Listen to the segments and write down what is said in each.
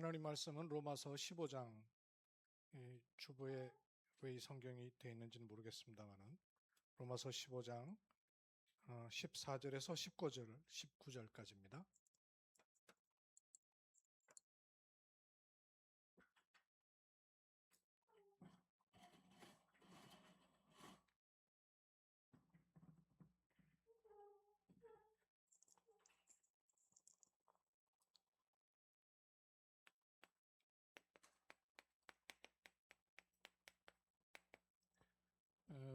하나님 말씀은 로마서 15장, 주보에 왜 이 성경이 되어 있는지는 모르겠습니다만은 로마서 15장 14절에서 19절까지입니다.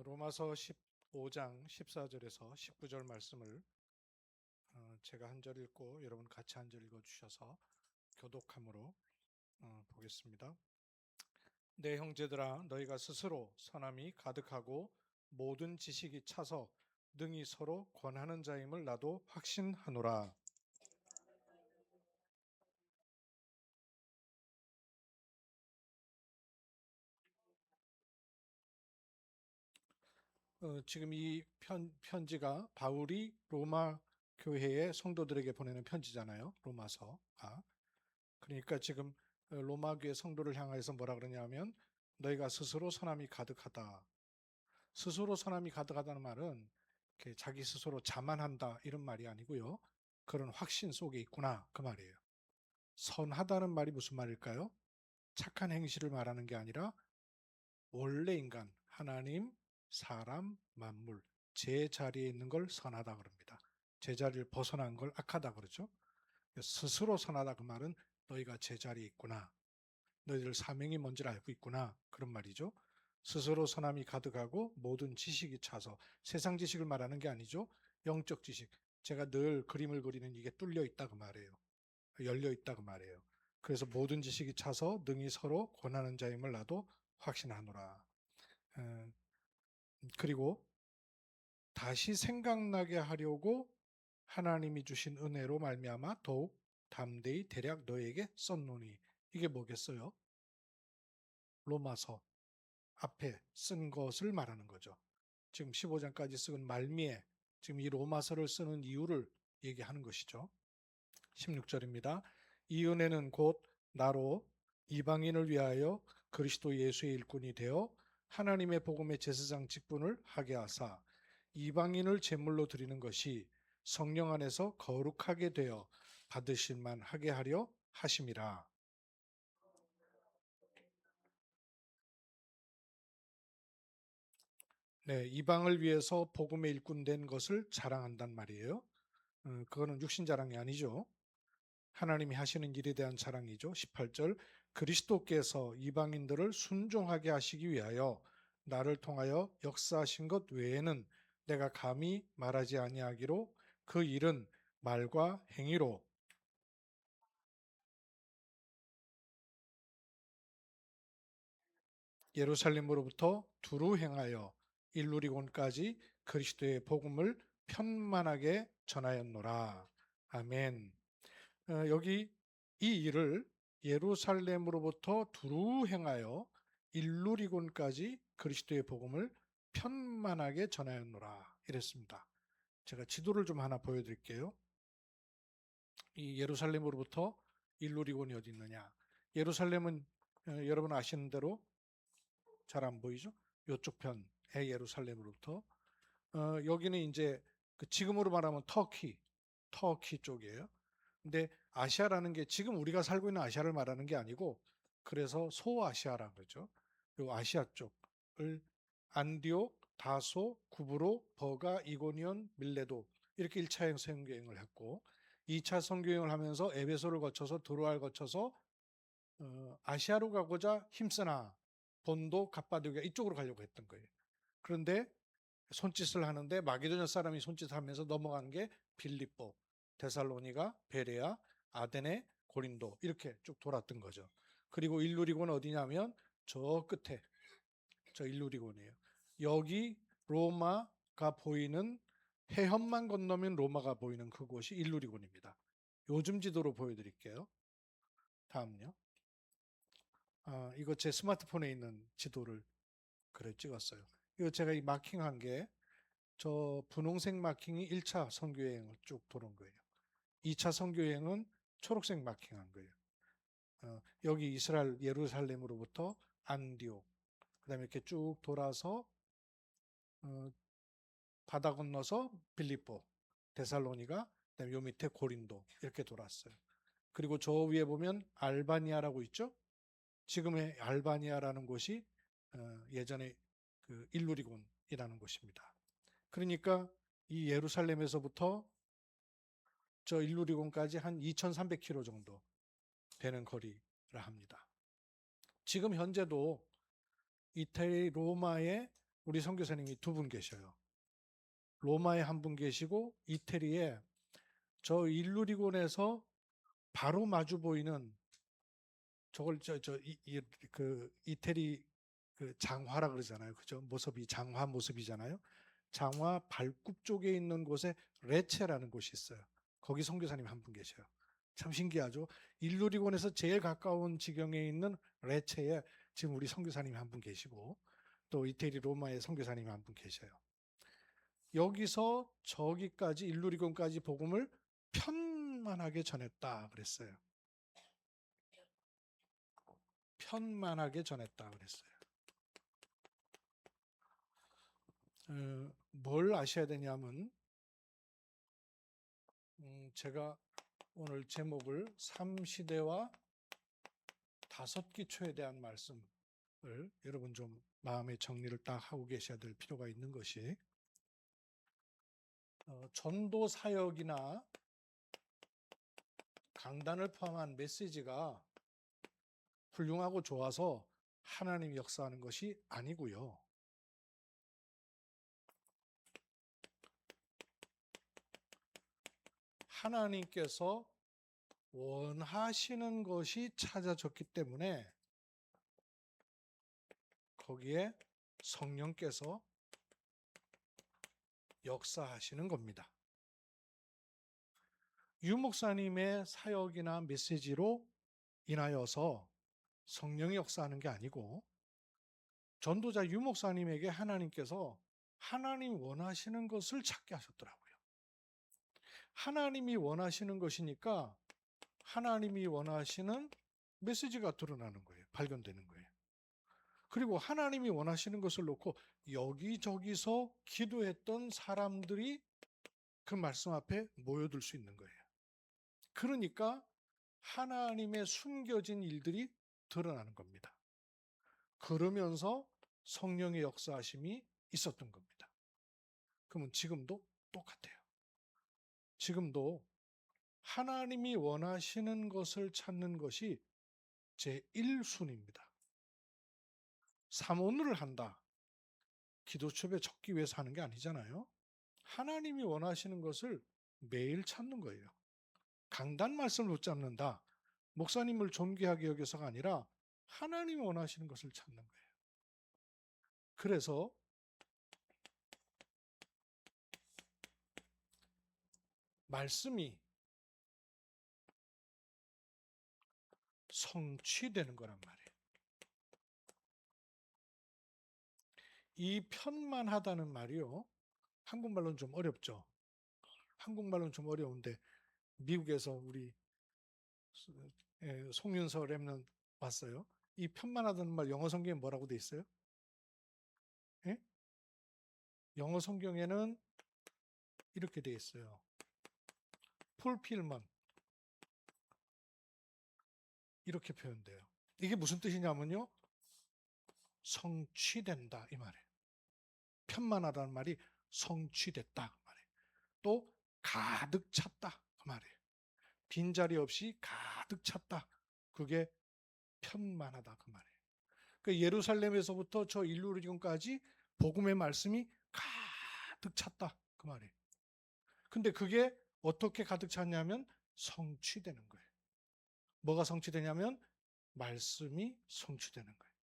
로마서 15장 14절에서 19절 말씀을 제가 한 절 읽고 여러분 같이 한 절 읽어주셔서 교독함으로 보겠습니다. 내 형제들아, 너희가 스스로 선함이 가득하고 모든 지식이 차서 능히 서로 권하는 자임을 나도 확신하노라. 지금 이 편지가 바울이 로마 교회의 성도들에게 보내는 편지잖아요. 로마서가. 그러니까 지금 로마 교회 성도를 향해서 뭐라 그러냐면 너희가 스스로 선함이 가득하다. 스스로 선함이 가득하다는 말은 자기 스스로 자만한다 이런 말이 아니고요. 그런 확신 속에 있구나 그 말이에요. 선하다는 말이 무슨 말일까요? 착한 행실을 말하는 게 아니라 원래 인간, 하나님, 사람, 만물, 제 자리에 있는 걸 선하다 그럽니다. 제 자리를 벗어난 걸 악하다 그러죠. 스스로 선하다 그 말은 너희가 제 자리에 있구나. 너희들 사명이 뭔지를 알고 있구나. 그런 말이죠. 스스로 선함이 가득하고 모든 지식이 차서 세상 지식을 말하는 게 아니죠. 영적 지식. 제가 늘 그림을 그리는 이게 뚫려 있다 그 말이에요. 열려 있다 그 말이에요. 그래서 모든 지식이 차서 능히 서로 권하는 자임을 나도 확신하노라. 그리고 다시 생각나게 하려고 하나님이 주신 은혜로 말미암아 더욱 담대히 대략 너에게 썼노니. 이게 뭐겠어요? 로마서 앞에 쓴 것을 말하는 거죠. 지금 15장까지 쓴 말미에 지금 이 로마서를 쓰는 이유를 얘기하는 것이죠. 16절입니다. 이 은혜는 곧 나로 이방인을 위하여 그리스도 예수의 일꾼이 되어 하나님의 복음의 제사장 직분을 하게 하사 이방인을 제물로 드리는 것이 성령 안에서 거룩하게 되어 받으실 만하게 하려 하심이라. 네, 이방을 위해서 복음의 일꾼 된 것을 자랑한단 말이에요. 그거는 육신 자랑이 아니죠. 하나님이 하시는 일에 대한 자랑이죠. 18절 그리스도께서 이방인들을 순종하게 하시기 위하여 나를 통하여 역사하신 것 외에는 내가 감히 말하지 아니하기로 그 일은 말과 행위로 예루살렘으로부터 두루 행하여 일루리곤까지 그리스도의 복음을 편만하게 전하였노라. 아멘. 여기 이 일을 예루살렘으로부터 두루 행하여 일루리곤까지 그리스도의 복음을 편만하게 전하였노라 이랬습니다. 제가 지도를 좀 하나 보여드릴게요. 이 예루살렘으로부터 일루리곤이 어디 있느냐? 예루살렘은 여러분 아시는 대로 잘 안 보이죠? 이쪽 편의 예루살렘으로부터 여기는 이제 지금으로 말하면 터키 쪽이에요. 근데 아시아라는 게 지금 우리가 살고 있는 아시아를 말하는 게 아니고 그래서 소아시아라는 거죠. 요 아시아 쪽을 안디옥, 다소, 구브로, 버가, 이고니온, 밀레도 이렇게 1차 선교여행을 했고 2차 선교여행을 하면서 에베소를 거쳐서 드로아를 거쳐서 아시아로 가고자 힘쓰나 본도, 갑바도기아 이쪽으로 가려고 했던 거예요. 그런데 손짓을 하는데 마게도냐 사람이 손짓하면서 넘어간 게 빌립보, 데살로니가, 베레아, 아데네, 고린도 이렇게 쭉 돌았던 거죠. 그리고 일루리곤은 어디냐면 저 끝에 저 일루리곤이에요. 여기 로마가 보이는 해협만 건너면 로마가 보이는 그곳이 일루리곤입니다. 요즘 지도로 보여드릴게요. 다음요. 이거 제 스마트폰에 있는 지도를 그래 찍었어요. 이거 제가 이 마킹한 게 저 분홍색 마킹이 1차 선교여행을 쭉 도는 거예요. 2차 선교여행은 초록색 마킹한 거예요. 여기 이스라엘 예루살렘으로부터 안디옥, 그다음에 이렇게 쭉 돌아서 바다 건너서 빌립보, 데살로니가, 그다음에 요 밑에 고린도 이렇게 돌았어요. 그리고 저 위에 보면 알바니아라고 있죠. 지금의 알바니아라는 곳이 예전에 그 일루리곤이라는 곳입니다. 그러니까 이 예루살렘에서부터 저 일루리곤까지 한 2,300km 정도 되는 거리라 합니다. 지금 현재도 이태리 로마에 우리 선교사님이 2분 계셔요. 로마에 1분 계시고 이태리에 저 일루리곤에서 바로 마주 보이는 저걸 그 이태리 그 장화라 그러잖아요. 그죠? 모습이 장화 모습이잖아요. 장화 발굽 쪽에 있는 곳에 레체라는 곳이 있어요. 거기 선교사님 1분 계셔요. 참 신기하죠? 일루리곤에서 제일 가까운 지경에 있는 레체에 지금 우리 선교사님 1분 계시고 또 이태리 로마에 선교사님 1분 계셔요. 여기서 저기까지 일루리곤까지 복음을 편만하게 전했다 그랬어요. 편만하게 전했다 그랬어요. 뭘 아셔야 되냐면 제가 오늘 제목을 3시대와 5기초에 대한 말씀을 여러분 좀 마음의 정리를 딱 하고 계셔야 될 필요가 있는 것이 전도 사역이나 강단을 포함한 메시지가 훌륭하고 좋아서 하나님이 역사하는 것이 아니고요. 하나님께서 원하시는 것이 찾아졌기 때문에 거기에 성령께서 역사하시는 겁니다. 유 목사님의 사역이나 메시지로 인하여서 성령이 역사하는 게 아니고 전도자 유 목사님에게 하나님께서 하나님 원하시는 것을 찾게 하셨더라고요. 하나님이 원하시는 것이니까 하나님이 원하시는 메시지가 드러나는 거예요. 발견되는 거예요. 그리고 하나님이 원하시는 것을 놓고 여기저기서 기도했던 사람들이 그 말씀 앞에 모여들 수 있는 거예요. 그러니까 하나님의 숨겨진 일들이 드러나는 겁니다. 그러면서 성령의 역사하심이 있었던 겁니다. 그러면 지금도 똑같아요. 지금도 하나님이 원하시는 것을 찾는 것이 제1순위입니다. 삼원을 한다. 기도첩에 적기 위해서 하는 게 아니잖아요. 하나님이 원하시는 것을 매일 찾는 거예요. 강단 말씀을 붙잡는다. 목사님을 존귀하게 여겨서가 아니라 하나님이 원하시는 것을 찾는 거예요. 그래서 말씀이 성취되는 거란 말이에요. 이 편만하다는 말이요. 한국말로는 좀 어렵죠. 한국말로는 좀 어려운데 미국에서 우리 송윤서 랩런 봤어요. 이 편만하다는 말 영어 성경에 뭐라고 돼 있어요? 예? 영어 성경에는 이렇게 돼 있어요. fulfillment 이렇게 표현돼요. 이게 무슨 뜻이냐면요. 성취된다 이 말이에요. 편만하다는 말이 성취됐다 그 말이에요. 또 가득 찼다 그 말이에요. 빈자리 없이 가득 찼다. 그게 편만하다 그 말이에요. 그 예루살렘에서부터 저 일루리온까지 복음의 말씀이 가득 찼다 그 말이에요. 근데 그게 어떻게 가득 찼냐면 성취되는 거예요. 뭐가 성취되냐면 말씀이 성취되는 거예요.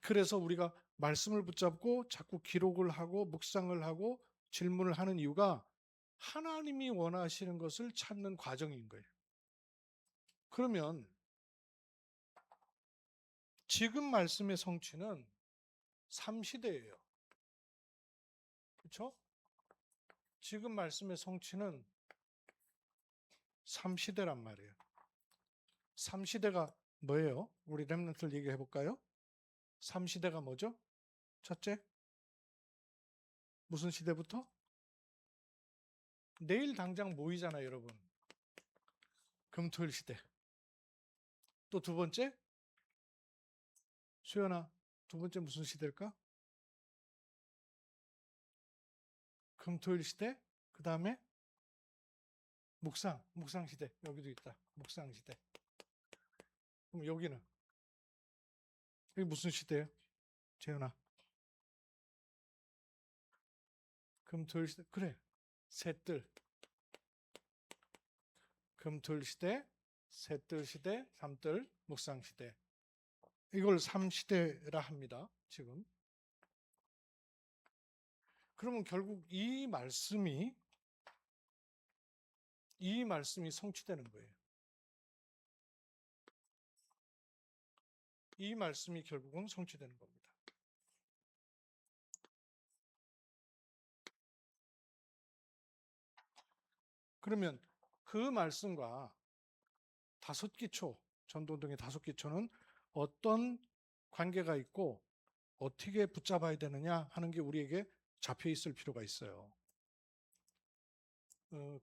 그래서 우리가 말씀을 붙잡고 자꾸 기록을 하고 묵상을 하고 질문을 하는 이유가 하나님이 원하시는 것을 찾는 과정인 거예요. 그러면 지금 말씀의 성취는 3시대예요. 그렇죠? 지금 말씀의 성취는 3시대란 말이에요. 3시대가 뭐예요? 우리 렘넌트를 얘기해 볼까요? 3시대가 뭐죠? 첫째, 무슨 시대부터? 내일 당장 모이잖아요, 여러분. 금토일 시대. 또 두 번째, 수연아, 두 번째 무슨 시대일까? 금토일 시대. 그 다음에 묵상 시대. 여기도 있다. 묵상 시대. 그럼 여기는? 여기 무슨 시대예요? 재현아. 금토일 시대. 그래. 셋들. 금토일 시대, 셋들 시대, 삼들, 묵상 시대. 이걸 3시대라 합니다. 지금. 그러면 결국 이 말씀이 성취되는 거예요. 이 말씀이 결국은 성취되는 겁니다. 그러면 그 말씀과 다섯 기초, 전도등의 다섯 기초는 어떤 관계가 있고 어떻게 붙잡아야 되느냐 하는 게 우리에게 잡혀 있을 필요가 있어요.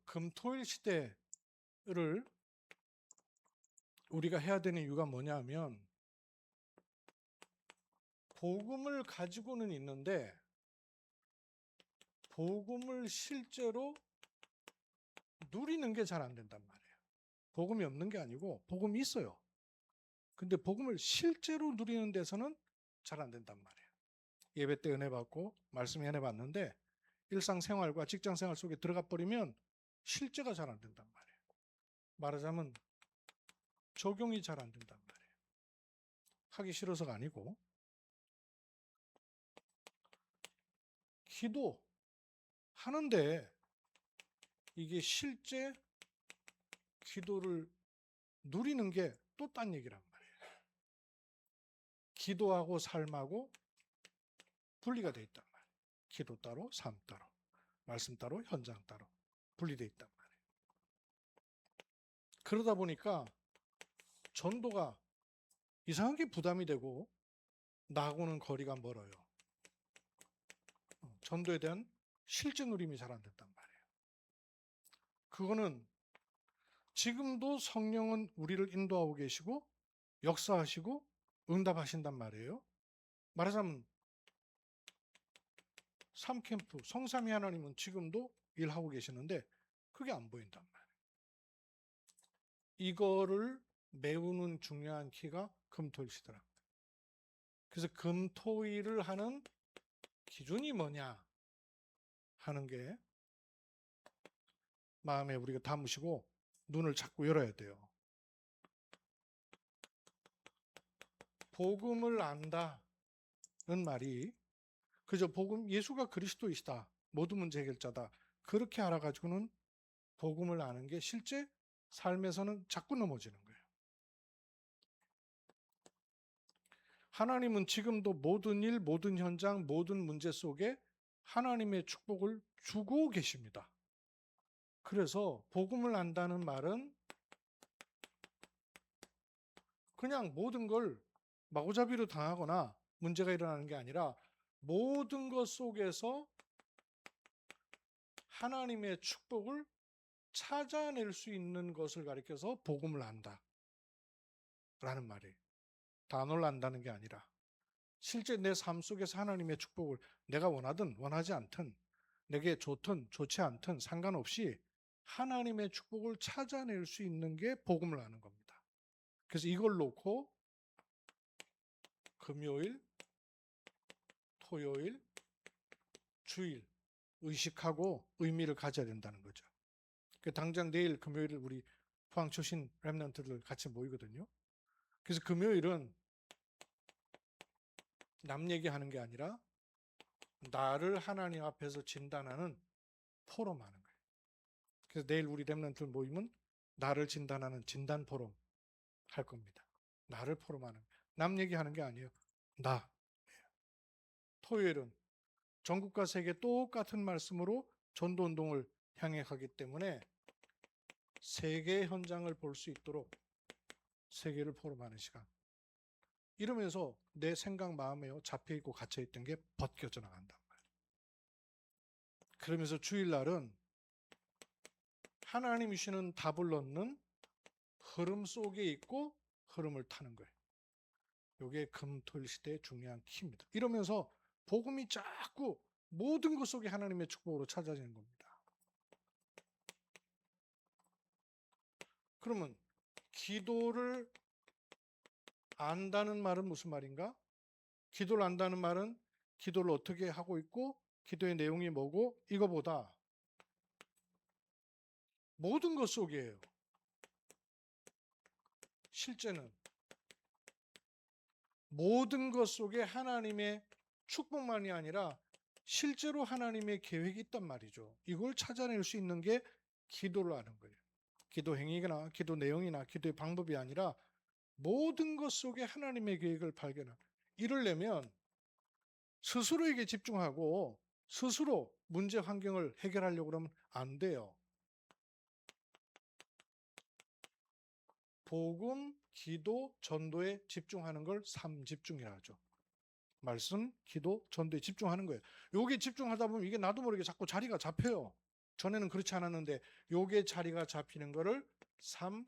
금토일 시대를 우리가 해야 되는 이유가 뭐냐 하면 복음을 가지고는 있는데 복음을 실제로 누리는 게 잘 안 된단 말이에요. 복음이 없는 게 아니고 복음이 있어요. 근데 복음을 실제로 누리는 데서는 잘 안 된단 말이에요. 예배 때 은혜 받고 말씀에 은혜 받는데 일상생활과 직장생활 속에 들어가 버리면 실제가 잘 안 된단 말이에요. 말하자면 적용이 잘 안 된단 말이에요. 하기 싫어서가 아니고 기도 하는데 이게 실제 기도를 누리는 게 또 딴 얘기란 말이에요. 기도하고 삶하고 분리가 돼 있단 말이에요. 기도 따로, 삶 따로, 말씀 따로, 현장 따로 분리돼 있단 말이에요. 그러다 보니까 전도가 이상하게 부담이 되고 나하고는 거리가 멀어요. 전도에 대한 실제 누림이 잘 안 된단 말이에요. 그거는 지금도 성령은 우리를 인도하고 계시고 역사하시고 응답하신단 말이에요. 말하자면 삼캠프, 성삼위 하나님은 지금도 일하고 계시는데 그게 안 보인단 말이에요. 이거를 메우는 중요한 키가 금토일시더라고요. 그래서 금토일을 하는 기준이 뭐냐 하는 게 마음에 우리가 담으시고 눈을 자꾸 열어야 돼요. 복음을 안다는 말이 그저 복음 예수가 그리스도이시다. 모든 문제 해결자다. 그렇게 알아가지고는 복음을 아는 게 실제 삶에서는 자꾸 넘어지는 거예요. 하나님은 지금도 모든 일, 모든 현장, 모든 문제 속에 하나님의 축복을 주고 계십니다. 그래서 복음을 안다는 말은 그냥 모든 걸 마구잡이로 당하거나 문제가 일어나는 게 아니라 모든 것 속에서 하나님의 축복을 찾아낼 수 있는 것을 가리켜서 복음을 안다 라는 말이에요. 단어를 안다는 게 아니라 실제 내 삶 속에서 하나님의 축복을 내가 원하든 원하지 않든 내게 좋든 좋지 않든 상관없이 하나님의 축복을 찾아낼 수 있는 게 복음을 아는 겁니다. 그래서 이걸 놓고 금요일, 토요일, 주일 의식하고 의미를 가져야 된다는 거죠. 당장 내일 금요일 우리 포항 출신 렘넌트들 같이 모이거든요. 그래서 금요일은 남 얘기하는 게 아니라 나를 하나님 앞에서 진단하는 포럼하는 거예요. 그래서 내일 우리 렘넌트 모임은 나를 진단하는 진단 포럼 할 겁니다. 나를 포럼하는 남 얘기하는 게 아니에요. 나. 토요일은 전국과 세계 똑같은 말씀으로 전도운동을 향해 가기 때문에 세계 현장을 볼 수 있도록 세계를 포럼하는 시간. 이러면서 내 생각 마음에 잡혀있고 갇혀있던 게 벗겨져 나간단 말이에요. 그러면서 주일날은 하나님이 주시는 답을 넣는 흐름 속에 있고 흐름을 타는 거예요. 이게 금토일 시대의 중요한 키입니다. 이러면서 복음이 자꾸 모든 것 속에 하나님의 축복으로 찾아지는 겁니다. 그러면 기도를 안다는 말은 무슨 말인가? 기도를 안다는 말은 기도를 어떻게 하고 있고 기도의 내용이 뭐고 이거보다 모든 것 속이에요. 실제는 모든 것 속에 하나님의 축복만이 아니라 실제로 하나님의 계획이 있단 말이죠. 이걸 찾아낼 수 있는 게 기도를 하는 거예요. 기도 행위나 기도 내용이나 기도의 방법이 아니라 모든 것 속에 하나님의 계획을 발견하는. 이러려면 스스로에게 집중하고 스스로 문제 환경을 해결하려고 그러면 안 돼요. 복음, 기도, 전도에 집중하는 걸 삼집중이라 하죠. 말씀, 기도, 전도에 집중하는 거예요. 여기에 집중하다 보면 이게 나도 모르게 자꾸 자리가 잡혀요. 전에는 그렇지 않았는데 요게 자리가 잡히는 거를 3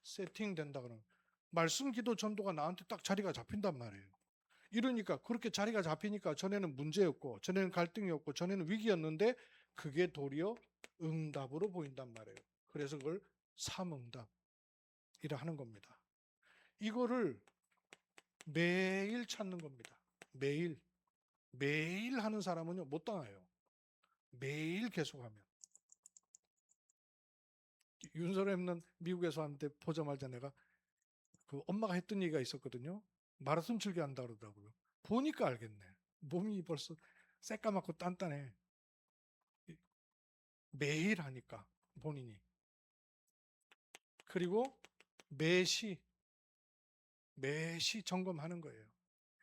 세팅된다 그러면 말씀, 기도, 전도가 나한테 딱 자리가 잡힌단 말이에요. 이러니까 그렇게 자리가 잡히니까 전에는 문제였고 전에는 갈등이었고 전에는 위기였는데 그게 도리어 응답으로 보인단 말이에요. 그래서 그걸 삼응답이라 하는 겁니다. 이거를 매일 찾는 겁니다. 매일 하는 사람은요 못 당해요. 매일 계속하면. 윤설엠는 미국에서 한때 보자마자 내가 그 엄마가 했던 얘기가 있었거든요. 마라톤 즐겨한다 그러더라고요. 보니까 알겠네. 몸이 벌써 새까맣고 단단해. 매일 하니까 본인이. 그리고 매시 점검하는 거예요.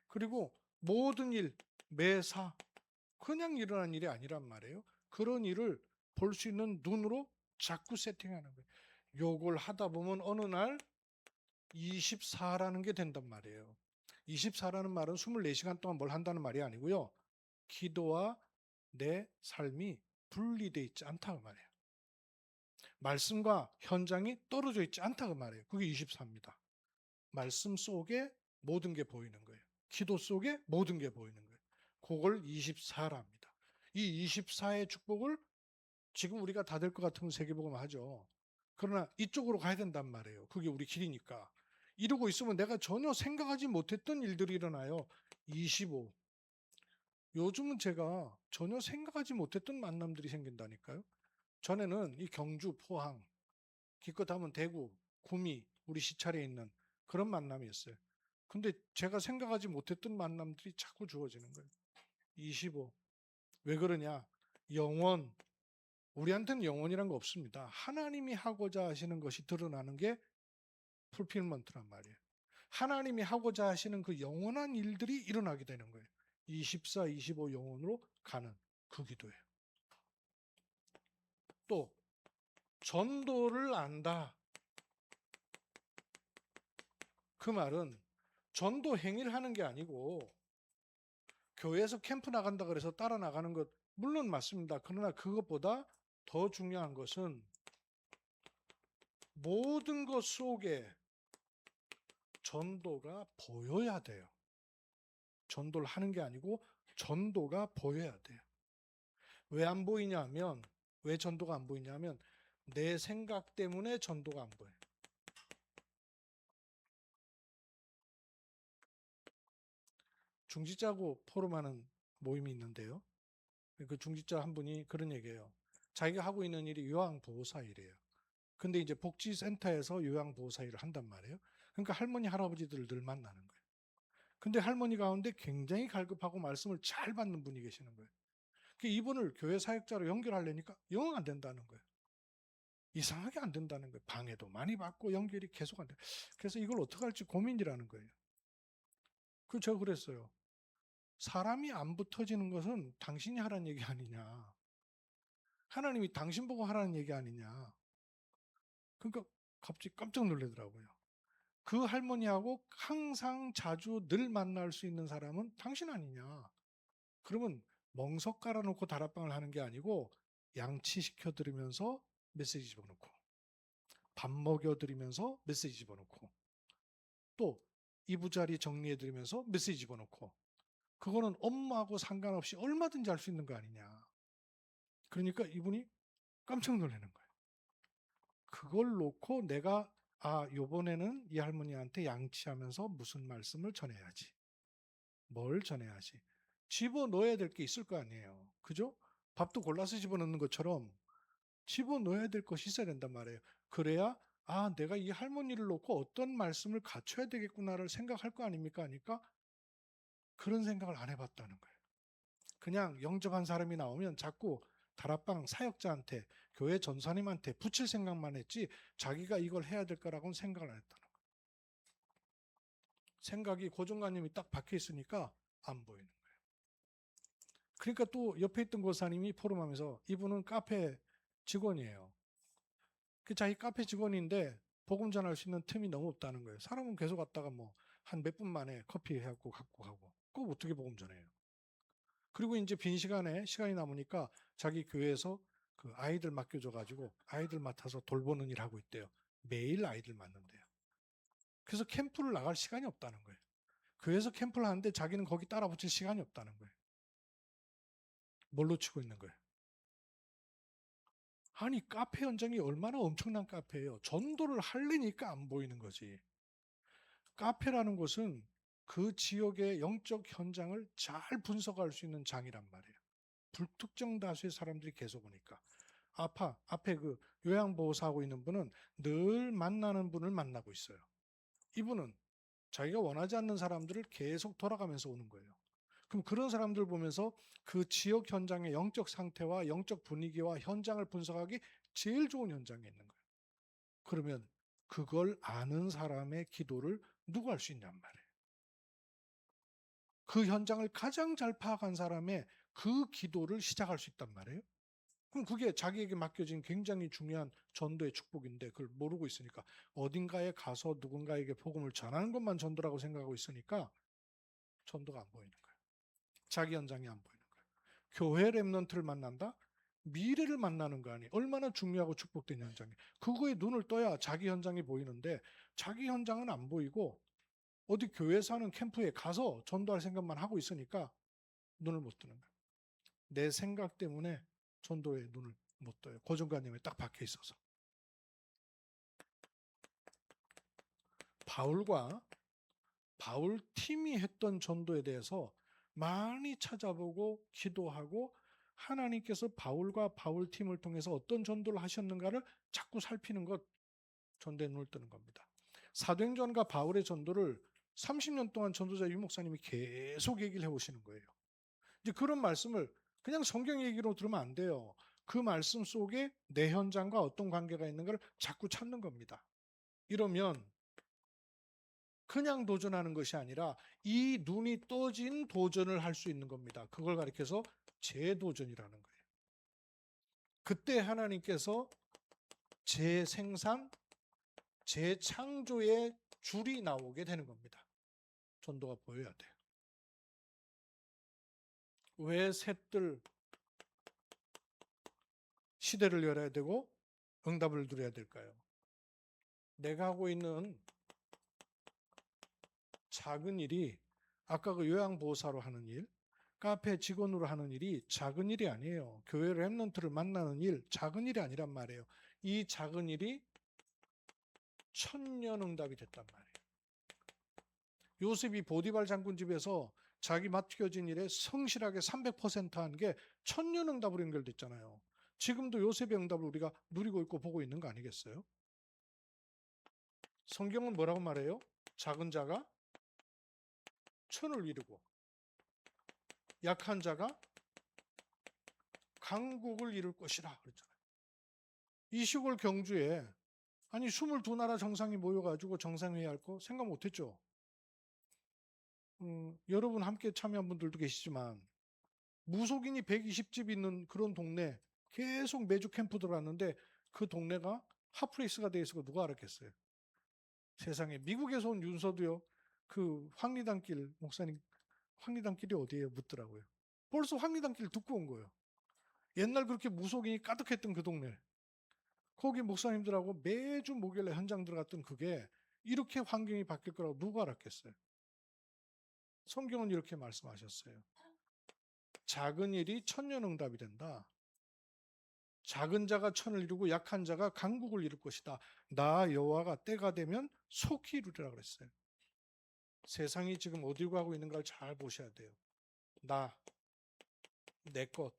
그리고 모든 일, 매사 그냥 일어난 일이 아니란 말이에요. 그런 일을 볼 수 있는 눈으로 자꾸 세팅하는 거예요. 요걸 하다 보면 어느 날 24라는 게 된단 말이에요. 24라는 말은 24시간 동안 뭘 한다는 말이 아니고요. 기도와 내 삶이 분리되어 있지 않다고 말이에요. 말씀과 현장이 떨어져 있지 않다고 말이에요. 그게 24입니다. 말씀 속에 모든 게 보이는 거예요. 기도 속에 모든 게 보이는 거예요. 그걸 24랍니다. 이 24의 축복을 지금 우리가 다 될 것 같으면 세계복음 하죠. 그러나 이쪽으로 가야 된단 말이에요. 그게 우리 길이니까. 이러고 있으면 내가 전혀 생각하지 못했던 일들이 일어나요. 25. 요즘은 제가 전혀 생각하지 못했던 만남들이 생긴다니까요. 전에는 이 경주, 포항, 기껏 하면 대구, 구미, 우리 시찰에 있는 그런 만남이었어요. 근데 제가 생각하지 못했던 만남들이 자꾸 주어지는 거예요. 25. 왜 그러냐? 영원. 우리한테는 영원이란 거 없습니다. 하나님이 하고자 하시는 것이 드러나는 게 풀필먼트란 말이에요. 하나님이 하고자 하시는 그 영원한 일들이 일어나게 되는 거예요. 24, 25 영원으로 가는 그 기도예요. 또 전도를 안다. 그 말은 전도 행위를 하는 게 아니고 교회에서 캠프 나간다 그래서 따라 나가는 것 물론 맞습니다. 그러나 그것보다 더 중요한 것은 모든 것 속에 전도가 보여야 돼요. 전도를 하는 게 아니고 전도가 보여야 돼요. 왜 안 보이냐면 왜 전도가 안 보이냐면 내 생각 때문에 전도가 안 보여요. 중직자고 포럼하는 모임이 있는데요. 그 중직자 한 분이 그런 얘기예요. 자기가 하고 있는 일이 요양보호사 일이에요. 근데 이제 복지센터에서 요양보호사 일을 한단 말이에요. 그러니까 할머니, 할아버지들을 늘 만나는 거예요. 근데 할머니 가운데 굉장히 갈급하고 말씀을 잘 받는 분이 계시는 거예요. 이분을 교회 사역자로 연결하려니까 영 안 된다는 거예요. 이상하게 안 된다는 거예요. 방해도 많이 받고 연결이 계속 안 돼요. 그래서 이걸 어떻게 할지 고민이라는 거예요. 제가 그랬어요. 사람이 안 붙어지는 것은 당신이 하라는 얘기 아니냐. 하나님이 당신 보고 하라는 얘기 아니냐. 그러니까 갑자기 깜짝 놀라더라고요. 그 할머니하고 항상 자주 늘 만날 수 있는 사람은 당신 아니냐. 그러면 멍석 깔아놓고 다락방을 하는 게 아니고 양치시켜드리면서 메시지 집어넣고 밥 먹여드리면서 메시지 집어넣고 또 이부자리 정리해드리면서 메시지 집어넣고 그거는 업무하고 상관없이 얼마든지 할 수 있는 거 아니냐. 그러니까 이분이 깜짝 놀라는 거예요. 그걸 놓고 내가 요번에는 이 할머니한테 양치하면서 무슨 말씀을 전해야지. 뭘 전해야지. 집어넣어야 될 게 있을 거 아니에요. 그죠? 밥도 골라서 집어넣는 것처럼 집어넣어야 될 것이 있어야 된단 말이에요. 그래야 내가 이 할머니를 놓고 어떤 말씀을 갖춰야 되겠구나를 생각할 거 아닙니까? 하니까 그런 생각을 안 해봤다는 거예요. 그냥 영접한 사람이 나오면 자꾸 다락방 사역자한테 교회 전사님한테 붙일 생각만 했지 자기가 이걸 해야 될 거라고는 생각을 안 했다는 거예요. 생각이 고정관념이 딱 박혀 있으니까 안 보이는 거예요. 그러니까 또 옆에 있던 고사님이 포럼하면서 이분은 카페 직원이에요. 자기 카페 직원인데 복음 전할 수 있는 틈이 너무 없다는 거예요. 사람은 계속 왔다가 뭐 한 몇 분 만에 커피 해갖고 갖고 가고 그거 어떻게 복음 전해요. 그리고 이제 빈 시간에 시간이 남으니까 자기 교회에서 그 아이들 맡겨줘가지고 아이들 맡아서 돌보는 일 하고 있대요. 매일 아이들 맡는데요. 그래서 캠프를 나갈 시간이 없다는 거예요. 교회에서 캠프를 하는데 자기는 거기 따라 붙일 시간이 없다는 거예요. 뭘로 치고 있는 거예요? 아니 카페 현장이 얼마나 엄청난 카페예요. 전도를 하려니까 안 보이는 거지. 카페라는 곳은 그 지역의 영적 현장을 잘 분석할 수 있는 장이란 말이에요. 불특정 다수의 사람들이 계속 오니까. 앞에 그 요양보호사하고 있는 분은 늘 만나는 분을 만나고 있어요. 이분은 자기가 원하지 않는 사람들을 계속 돌아가면서 오는 거예요. 그럼 그런 사람들 보면서 그 지역 현장의 영적 상태와 영적 분위기와 현장을 분석하기 제일 좋은 현장에 있는 거예요. 그러면 그걸 아는 사람의 기도를 누가 할 수 있냔 말이에요. 그 현장을 가장 잘 파악한 사람의 그 기도를 시작할 수 있단 말이에요. 그럼 그게 자기에게 맡겨진 굉장히 중요한 전도의 축복인데 그걸 모르고 있으니까 어딘가에 가서 누군가에게 복음을 전하는 것만 전도라고 생각하고 있으니까 전도가 안 보이는 거예요. 자기 현장이 안 보이는 거예요. 교회 렘넌트를 만난다? 미래를 만나는 거 아니에요. 얼마나 중요하고 축복된 현장이에요. 그거에 눈을 떠야 자기 현장이 보이는데 자기 현장은 안 보이고 어디 교회에서 하는 캠프에 가서 전도할 생각만 하고 있으니까 눈을 못 뜨는 거예요. 내 생각 때문에 전도에 눈을 못 떠요. 고정관념에 딱 박혀 있어서. 바울 팀이 했던 전도에 대해서 많이 찾아보고 기도하고 하나님께서 바울과 바울 팀을 통해서 어떤 전도를 하셨는가를 자꾸 살피는 것 전도에 눈을 뜨는 겁니다. 사도행전과 바울의 전도를 30년 동안 전도자 유목사님이 계속 얘기를 해오시는 거예요. 이제 그런 말씀을 그냥 성경 얘기로 들으면 안 돼요. 그 말씀 속에 내 현장과 어떤 관계가 있는가를 자꾸 찾는 겁니다. 이러면 그냥 도전하는 것이 아니라 이 눈이 떠진 도전을 할 수 있는 겁니다. 그걸 가리켜서 재도전이라는 거예요. 그때 하나님께서 재생산, 재창조의 줄이 나오게 되는 겁니다. 전도가 보여야 돼요. 왜 셋들 시대를 열어야 되고 응답을 드려야 될까요? 내가 하고 있는 작은 일이 아까 그 요양보호사로 하는 일, 카페 직원으로 하는 일이 작은 일이 아니에요. 교회 렘넌트를 만나는 일, 작은 일이 아니란 말이에요. 이 작은 일이 천년응답이 됐단 말이에요. 요셉이 보디발 장군 집에서 자기 맡겨진 일에 성실하게 300%한 게 천년응답으로 연결됐잖아요. 지금도 요셉의 응답을 우리가 누리고 있고 보고 있는 거 아니겠어요? 성경은 뭐라고 말해요? 작은 자가 천을 이루고 약한 자가 강국을 이룰 것이라 그랬잖아요. 이 시골 경주에 아니 22나라 정상이 모여가지고 정상회의할 거 생각 못했죠. 여러분 함께 참여한 분들도 계시지만 무속인이 120집 있는 그런 동네 계속 매주 캠프 들어갔는데 그 동네가 핫플레이스가 돼 있을 거 누가 알았겠어요. 세상에 미국에서 온 윤서도요. 그 황리단길 목사님 황리단길이 어디예요? 묻더라고요. 벌써 황리단길 듣고 온 거예요. 옛날 그렇게 무속인이 가득했던 그 동네. 거기 목사님들하고 매주 목요일에 현장 들어갔던 그게 이렇게 환경이 바뀔 거라고 누가 알았겠어요? 성경은 이렇게 말씀하셨어요. 작은 일이 천년응답이 된다. 작은 자가 천을 이루고 약한 자가 강국을 이룰 것이다. 나 여호와가 때가 되면 속히 이루리라 그랬어요. 세상이 지금 어디로 가고 있는가를 잘 보셔야 돼요. 나, 내 것,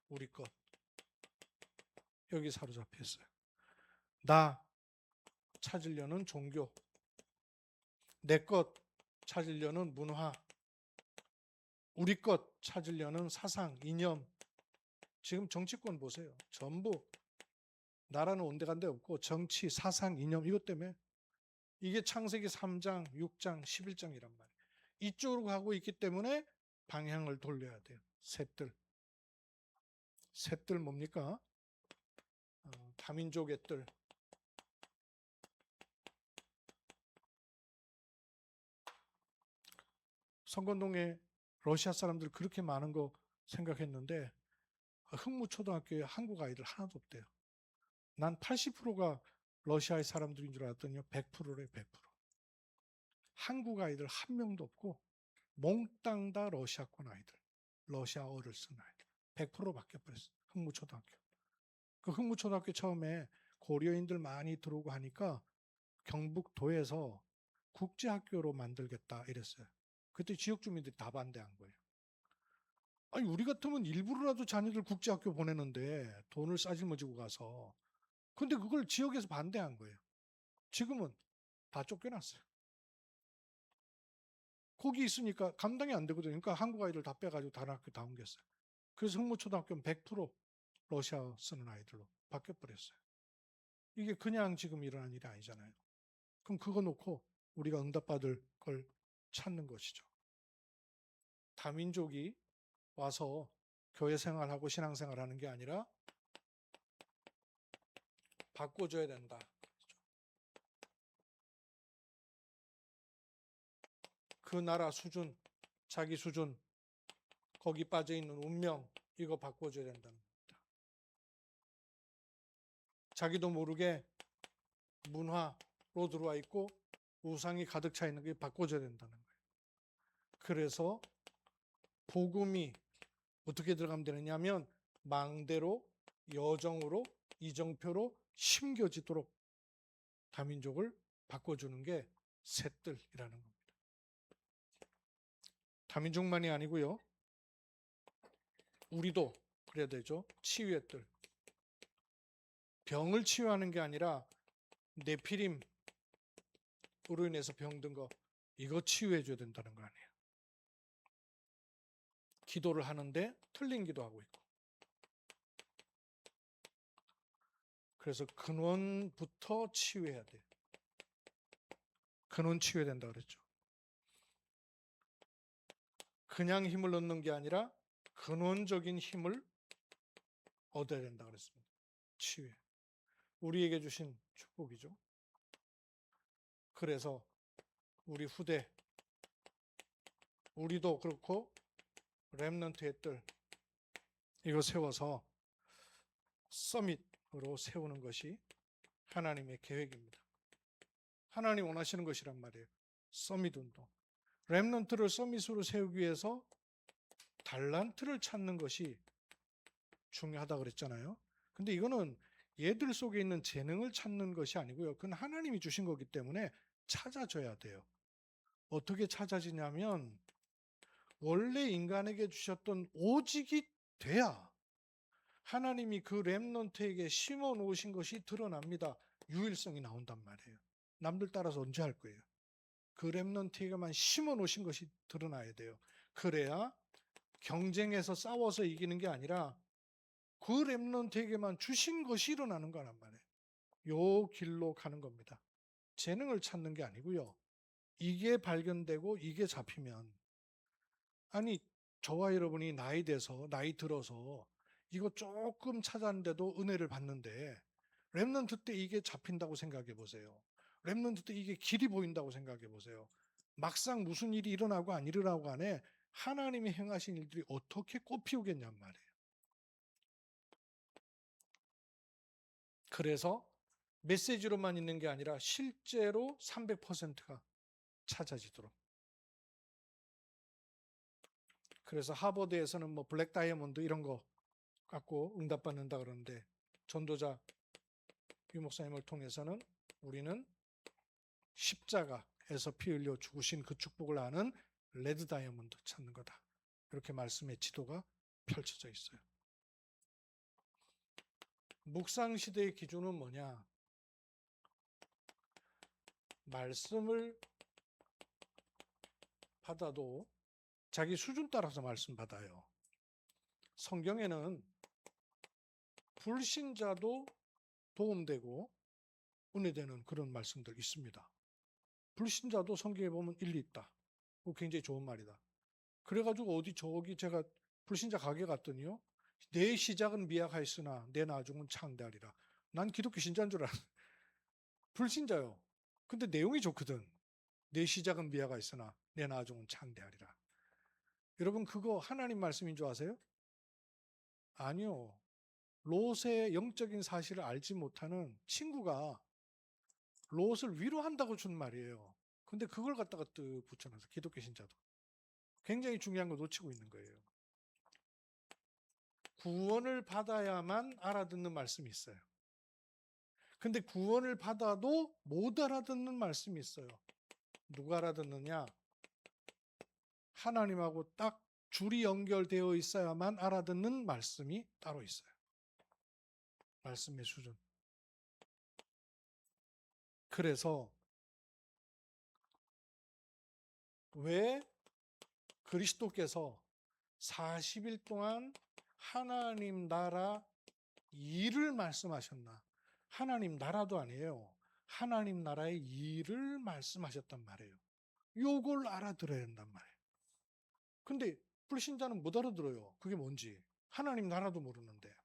우리 것. 여기 사로잡혀 있어요. 나 찾으려는 종교, 내 것 찾으려는 문화, 우리 것 찾으려는 사상, 이념. 지금 정치권 보세요. 전부 나라는 온데간데 없고 정치, 사상, 이념 이것 때문에 이게 창세기 3장, 6장, 11장이란 말이에요. 이쪽으로 가고 있기 때문에 방향을 돌려야 돼요. 셋들. 셋들 뭡니까? 다민족의 뜰. 성건동에 러시아 사람들 그렇게 많은 거 생각했는데 흥무초등학교에 한국 아이들 하나도 없대요. 난 80%가 러시아의 사람들인 줄 알았더니 100%래 100%. 한국 아이들 한 명도 없고 몽땅 다 러시아권 아이들. 러시아어를 쓴 아이들. 100% 바뀌어버렸어. 흥무초등학교. 그 흥무초등학교 처음에 고려인들 많이 들어오고 하니까 경북도에서 국제학교로 만들겠다 이랬어요. 그때 지역 주민들이 다 반대한 거예요. 아니 우리 같으면 일부러라도 자녀들 국제학교 보내는데 돈을 싸질머지고 가서 근데 그걸 지역에서 반대한 거예요. 지금은 다 쫓겨났어요. 거기 있으니까 감당이 안 되거든요. 그러니까 한국 아이들 다 빼가지고 다른 학교 다 옮겼어요. 그래서 흥무초등학교는 100% 러시아 쓰는 아이들로 바뀌어버렸어요. 이게 그냥 지금 일어난 일이 아니잖아요. 그럼 그거 놓고 우리가 응답받을 걸 찾는 것이죠. 다민족이 와서 교회 생활하고 신앙생활 하는 게 아니라 바꿔줘야 된다. 그 나라 수준, 자기 수준, 거기 빠져있는 운명 이거 바꿔줘야 된다는 겁니다. 자기도 모르게 문화로 들어와 있고 우상이 가득 차 있는 게 바꿔줘야 된다는 거예요. 그래서 복음이 어떻게 들어가면 되느냐면 망대로 여정으로 이정표로 심겨지도록 다민족을 바꿔주는 게 셋들이라는 겁니다. 다민족만이 아니고요. 우리도 그래야 되죠. 치유의 뜰. 병을 치유하는 게 아니라 네피림으로 인해서 병든 거 이거 치유해 줘야 된다는 거 아니에요. 기도를 하는데 틀린 기도하고 있고. 그래서 근원부터 치유해야 돼요. 근원 치유해야 된다 그랬죠. 그냥 힘을 얻는 게 아니라 근원적인 힘을 얻어야 된다 그랬습니다. 치유해. 우리에게 주신 축복이죠. 그래서 우리 후대 우리도 그렇고 렘넌트의 뜰 이거 세워서 서밋으로 세우는 것이 하나님의 계획입니다. 하나님 원하시는 것이란 말이에요. 서밋 운동. 렘넌트를 서밋으로 세우기 위해서 달란트를 찾는 것이 중요하다 그랬잖아요. 근데 이거는 얘들 속에 있는 재능을 찾는 것이 아니고요. 그건 하나님이 주신 거기 때문에 찾아줘야 돼요. 어떻게 찾아지냐면 원래 인간에게 주셨던 오직이 돼야 하나님이 그 렘넌트에게 심어 놓으신 것이 드러납니다. 유일성이 나온단 말이에요. 남들 따라서 언제 할 거예요? 그 렘넌트에게만 심어 놓으신 것이 드러나야 돼요. 그래야 경쟁에서 싸워서 이기는 게 아니라 그 렘넌트에게만 주신 것이 일어나는 거란 말이에요. 요 길로 가는 겁니다. 재능을 찾는 게 아니고요. 이게 발견되고 이게 잡히면 아니 저와 여러분이 나이 들어서 이거 조금 찾았는데도 은혜를 받는데 렘넌트 때 이게 잡힌다고 생각해 보세요. 렘넌트 때 이게 길이 보인다고 생각해 보세요. 막상 무슨 일이 일어나고 안 일어나고 간에 하나님이 행하신 일들이 어떻게 꽃피우겠냔 말이에요. 그래서 메시지로만 있는 게 아니라 실제로 300%가 찾아지도록. 그래서 하버드에서는 뭐 블랙 다이아몬드 이런 거 갖고 응답받는다 그러는데, 전도자 유 목사님을 통해서는 우리는 십자가에서 피 흘려 죽으신 그 축복을 아는 레드 다이아몬드 찾는 거다. 이렇게 말씀의 지도가 펼쳐져 있어요. 묵상 시대의 기준은 뭐냐? 말씀을 받아도 자기 수준 따라서 말씀 받아요. 성경에는 불신자도 도움되고 은혜되는 그런 말씀들 있습니다. 불신자도 성경에 보면 일리 있다. 그거 굉장히 좋은 말이다. 그래가지고 어디 저기 제가 불신자 가게 갔더니요, 내 시작은 미약하였으나 내 나중은 창대하리라. 난 기독교 신자인 줄 알았는데 불신자요. 근데 내용이 좋거든. 내 시작은 미약하였으나 내 나중은 창대하리라. 여러분, 그거 하나님 말씀인 줄 아세요? 아니요. 롯의 영적인 사실을 알지 못하는 친구가 롯을 위로한다고 준 말이에요. 근데 그걸 갖다가 또 붙여놔서 기독교 신자도 굉장히 중요한 거 놓치고 있는 거예요. 구원을 받아야만 알아듣는 말씀이 있어요. 근데 구원을 받아도 못 알아듣는 말씀이 있어요. 누가 알아듣느냐? 하나님하고 딱 줄이 연결되어 있어야만 알아듣는 말씀이 따로 있어요. 말씀의 수준. 그래서 왜 그리스도께서 40일 동안 하나님 나라 일을 말씀하셨나? 하나님 나라도 아니에요. 하나님 나라의 일을 말씀하셨단 말이에요. 요걸 알아들어야 된단 말이에요. 근데 불신자는 못 알아들어요. 그게 뭔지. 하나님 나라도 모르는데.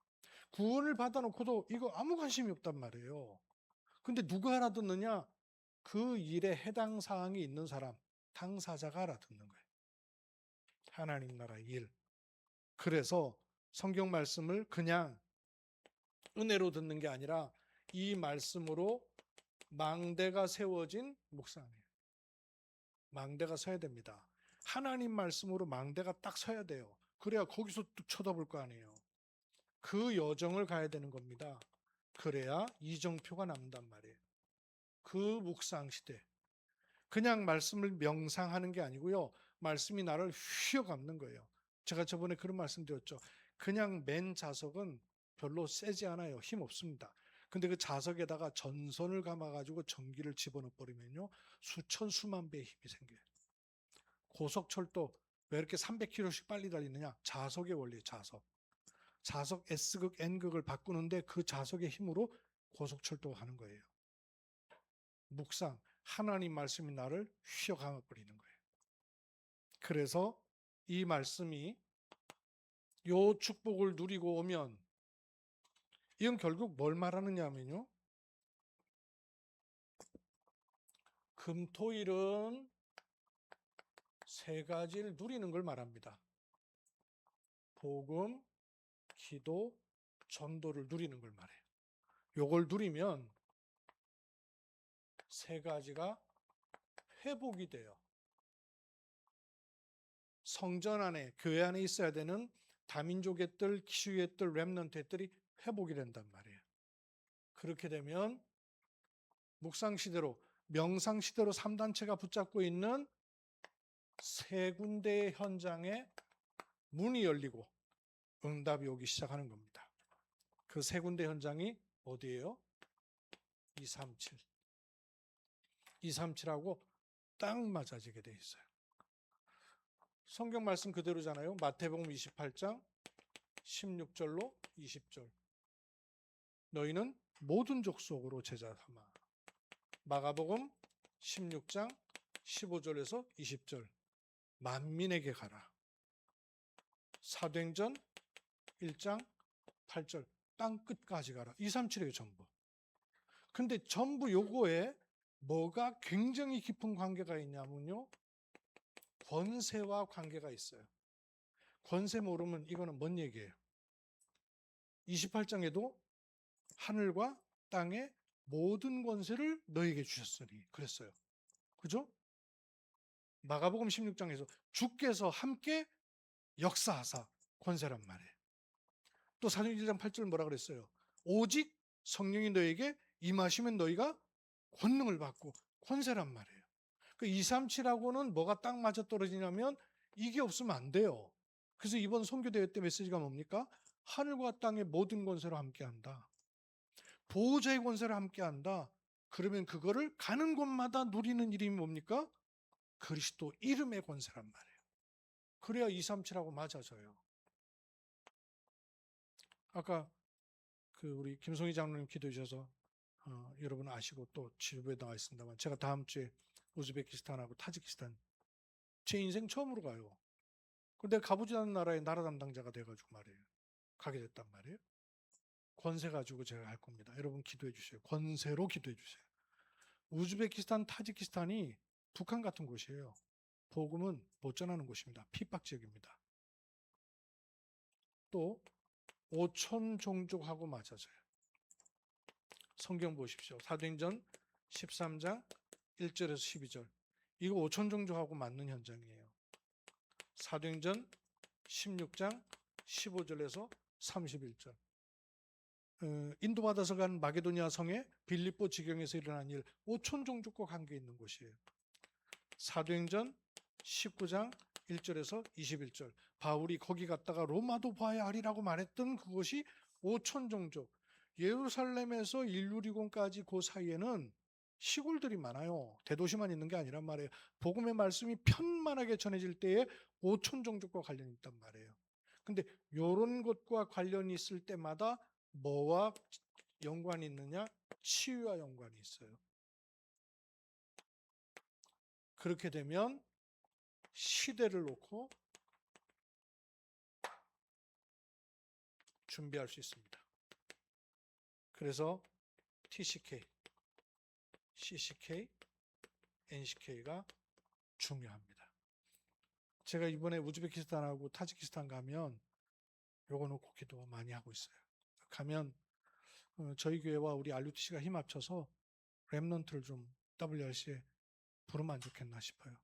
구원을 받아놓고도 이거 아무 관심이 없단 말이에요. 근데 누가 알아듣느냐? 그 일에 해당 사항이 있는 사람, 당사자가 알아듣는 거예요. 하나님 나라의 일. 그래서 성경 말씀을 그냥 은혜로 듣는 게 아니라 이 말씀으로 망대가 세워진 묵상이에요. 망대가 서야 됩니다. 하나님 말씀으로 망대가 딱 서야 돼요. 그래야 거기서 뚝 쳐다볼 거 아니에요. 그 여정을 가야 되는 겁니다. 그래야 이정표가 남는단 말이에요. 그 묵상 시대. 그냥 말씀을 명상하는 게 아니고요. 말씀이 나를 휘어감는 거예요. 제가 저번에 그런 말씀 드렸죠. 그냥 맨 자석은 별로 세지 않아요. 힘 없습니다. 근데 그 자석에다가 전선을 감아가지고 전기를 집어넣어 버리면요, 수천 수만 배의 힘이 생겨요. 고속철도 왜 이렇게 300km씩 빨리 달리느냐? 자석의 원리예요. 자석 S극, N극을 바꾸는데 그 자석의 힘으로 고속철도가 가는 거예요. 묵상, 하나님 말씀이 나를 휘어감아 버리는 거예요. 그래서 이 말씀이 요 축복을 누리고 오면, 이건 결국 뭘 말하느냐 하면요, 금토일은 세 가지를 누리는 걸 말합니다. 복음, 기도, 전도를 누리는 걸 말해요. 요걸 누리면 세 가지가 회복이 돼요. 성전 안에, 교회 안에 있어야 되는 다민족의 뜰, 기슈의 뜰, 렘넌트의 뜰이 회복이 된단 말이에요. 그렇게 되면 묵상시대로, 명상시대로 3단체가 붙잡고 있는 세 군데의 현장에 문이 열리고 응답이 오기 시작하는 겁니다. 그 세 군데 현장이 어디예요? 237. 237하고 딱 맞아지게 돼 있어요. 성경 말씀 그대로잖아요. 마태복음 28장 16절로 20절. 너희는 모든 족속으로 제자 삼아. 마가복음 16장 15절에서 20절. 만민에게 가라. 사도행전 1장 8절. 땅 끝까지 가라. 237이에요, 전부. 근데 전부 요거에 뭐가 굉장히 깊은 관계가 있냐면요, 권세와 관계가 있어요. 권세 모르면 이거는 뭔 얘기예요? 28장에도 하늘과 땅의 모든 권세를 너에게 주셨으니 그랬어요. 그죠? 마가복음 16장에서 주께서 함께 역사하사 권세란 말이에요. 또 사도행전 1장 8절 뭐라 그랬어요? 오직 성령이 너에게 임하시면 너희가 권능을 받고 권세란 말이에요. 그 237하고는 뭐가 딱 맞아 떨어지냐면 이게 없으면 안 돼요. 그래서 이번 선교대회 때 메시지가 뭡니까? 하늘과 땅의 모든 권세로 함께한다. 보호자의 권세를 함께한다. 그러면 그거를 가는 곳마다 누리는 이름이 뭡니까? 그리스도 이름의 권세란 말이에요. 그래야 237하고 맞아져요. 아까 그 우리 김송희 장로님 기도해 주셔서 여러분 아시고 또 지도부에 나와 있습니다만 제가 다음 주에 우즈베키스탄하고 타지키스탄 제 인생 처음으로 가요. 근데 가보지 않은 나라의 나라 담당자가 돼가지고 말이에요. 가게 됐단 말이에요. 권세 가지고 제가 할 겁니다. 여러분 기도해 주세요. 권세로 기도해 주세요. 우즈베키스탄, 타지키스탄이 북한 같은 곳이에요. 복음은 못 전하는 곳입니다. 핍박 지역입니다. 또 5천 종족하고 맞아져요. 성경 보십시오. 사도행전 13장 1절에서 12절. 이거 5천 종족하고 맞는 현장이에요. 사도행전 16장 15절에서 31절. 인도받아서 간 마게도니아 성의 빌립보 지경에서 일어난 일, 5천 종족과 관계 있는 곳이에요. 사도행전 19장 1절에서 21절. 바울이 거기 갔다가 로마도 봐야 하리라고 말했던 그곳이 5천 종족. 예루살렘에서 일루리곤까지 그 사이에는 시골들이 많아요. 대도시만 있는 게 아니란 말이에요. 복음의 말씀이 편만하게 전해질 때에 5천 종족과 관련이 있단 말이에요. 근데 이런 것과 관련이 있을 때마다 뭐와 연관이 있느냐? 치유와 연관이 있어요. 그렇게 되면 시대를 놓고 준비할 수 있습니다. 그래서 TCK, CCK, NCK가 중요합니다. 제가 이번에 우즈베키스탄하고 타지키스탄 가면 요거 놓고 기도 많이 하고 있어요. 가면 저희 교회와 우리 RUTC가 힘 합쳐서 랩넌트를 좀 WRC에 부르면 안 좋겠나 싶어요.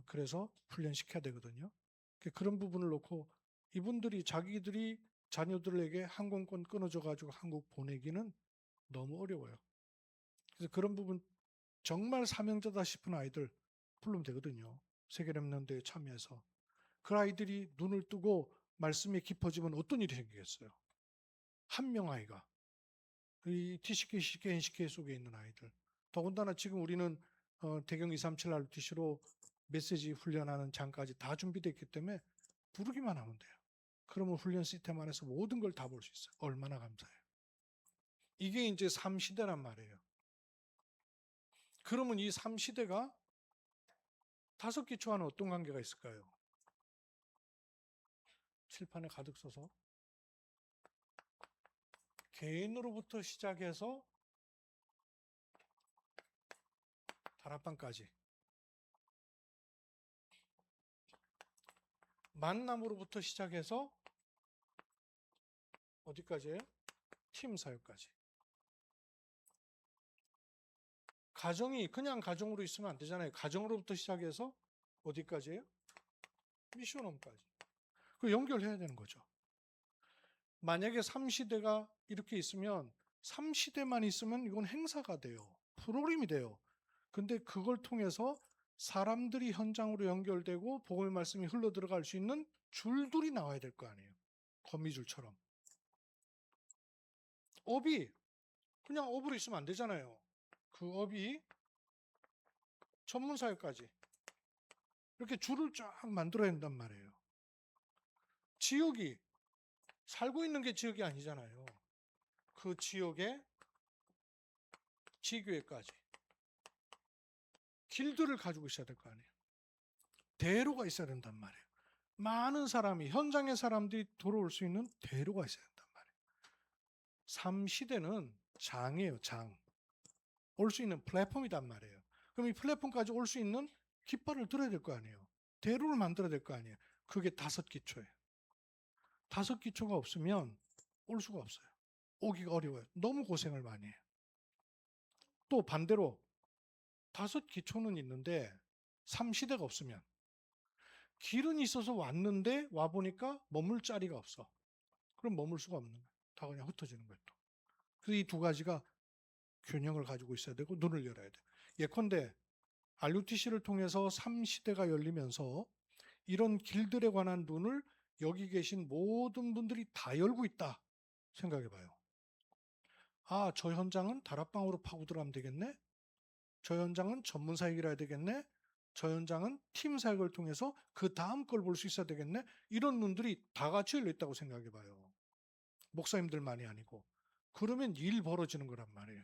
그래서 훈련시켜야 되거든요. 그런 부분을 놓고 이분들이 자기들이 자녀들에게 항공권 끊어줘가지고 한국 보내기는 너무 어려워요. 그래서 그런 부분 정말 사명자다 싶은 아이들 부르면 되거든요. 세계 랩넌트에 참여해서. 그 아이들이 눈을 뜨고 말씀이 깊어지면 어떤 일이 생기겠어요? 한 명 아이가. 이 TCK, CK, NCK 속에 있는 아이들. 더군다나 지금 우리는 대경 237 RTC로 메시지 훈련하는 장까지 다 준비되어 있기 때문에 부르기만 하면 돼요. 그러면 훈련 시스템 안에서 모든 걸 다 볼 수 있어요. 얼마나 감사해요. 이게 이제 3시대란 말이에요. 그러면 이 3시대가 5기초와는 어떤 관계가 있을까요? 칠판에 가득 써서 개인으로부터 시작해서 다락방까지 만남으로부터 시작해서 어디까지예요? 팀 사역까지. 가정이 그냥 가정으로 있으면 안 되잖아요. 가정으로부터 시작해서 어디까지예요? 미션홈까지. 그 연결해야 되는 거죠. 만약에 3시대가 이렇게 있으면 3시대만 있으면 이건 행사가 돼요. 프로그램이 돼요. 근데 그걸 통해서 사람들이 현장으로 연결되고 복음의 말씀이 흘러 들어갈 수 있는 줄들이 나와야 될 거 아니에요. 거미줄처럼. 업이 그냥 업으로 있으면 안 되잖아요. 그 업이 전문사역까지 이렇게 줄을 쫙 만들어야 된단 말이에요. 지역이 살고 있는 게 지역이 아니잖아요. 그 지역의 지교회까지 길들을 가지고 있어야 될 거 아니에요. 대로가 있어야 된단 말이에요. 많은 사람이 현장의 사람들이 돌아올 수 있는 대로가 있어야 된단 말이에요. 3시대는 장이에요. 장. 올 수 있는 플랫폼이란 말이에요. 그럼 이 플랫폼까지 올 수 있는 깃발을 들어야 될 거 아니에요. 대로를 만들어야 될 거 아니에요. 그게 5기초예요. 5기초가 없으면 올 수가 없어요. 오기가 어려워요. 너무 고생을 많이 해요. 또 반대로 5기초는 있는데 3시대가 없으면, 길은 있어서 왔는데 와보니까 머물 자리가 없어. 그럼 머물 수가 없는 거예요. 다 그냥 흩어지는 거예요. 또. 그래서 이 2가지가 균형을 가지고 있어야 되고 눈을 열어야 돼요. 예컨대 RUTC를 통해서 3시대가 열리면서 이런 길들에 관한 눈을 여기 계신 모든 분들이 다 열고 있다 생각해 봐요. 아, 저 현장은 다락방으로 파고 들어가면 되겠네? 저 현장은 전문 사역이라 해야 되겠네? 저 현장은 팀 사역을 통해서 그 다음 걸 볼 수 있어야 되겠네? 이런 눈들이 다 같이 열려 있다고 생각해 봐요. 목사님들만이 아니고. 그러면 일 벌어지는 거란 말이에요.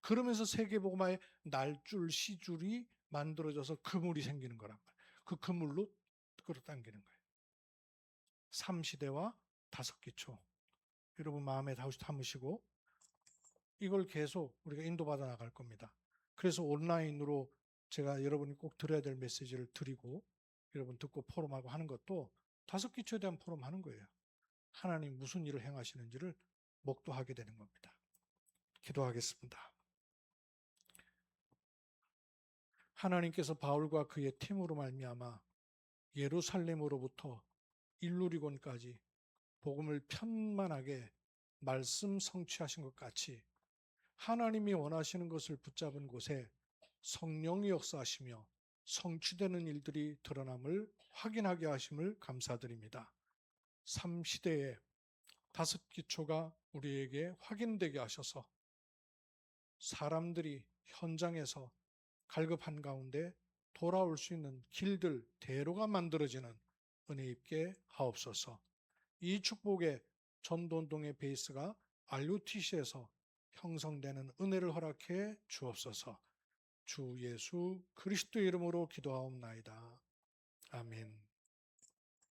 그러면서 세계복음화의 날줄, 시줄이 만들어져서 그물이 생기는 거란 말이에요. 그 그물로 끌어당기는 거예요. 3시대와 5기초. 여러분 마음에 담으시고 이걸 계속 우리가 인도받아 나갈 겁니다. 그래서 온라인으로 제가 여러분이 꼭 들어야 될 메시지를 드리고 여러분 듣고 포럼하고 하는 것도 5기초에 대한 포럼 하는 거예요. 하나님 무슨 일을 행하시는지를 목도하게 되는 겁니다. 기도하겠습니다. 하나님께서 바울과 그의 팀으로 말미암아 예루살렘으로부터 일루리곤까지 복음을 편만하게 말씀 성취하신 것 같이 하나님이 원하시는 것을 붙잡은 곳에 성령이 역사하시며 성취되는 일들이 드러남을 확인하게 하심을 감사드립니다. 3시대의 5기초가 우리에게 확인되게 하셔서 사람들이 현장에서 갈급한 가운데 돌아올 수 있는 길들, 대로가 만들어지는 은혜 있게 하옵소서. 이 축복의 전도운동의 베이스가 RUTC에서 형성되는 은혜를 허락해 주옵소서. 주 예수 그리스도의 이름으로 기도하옵나이다. 아멘.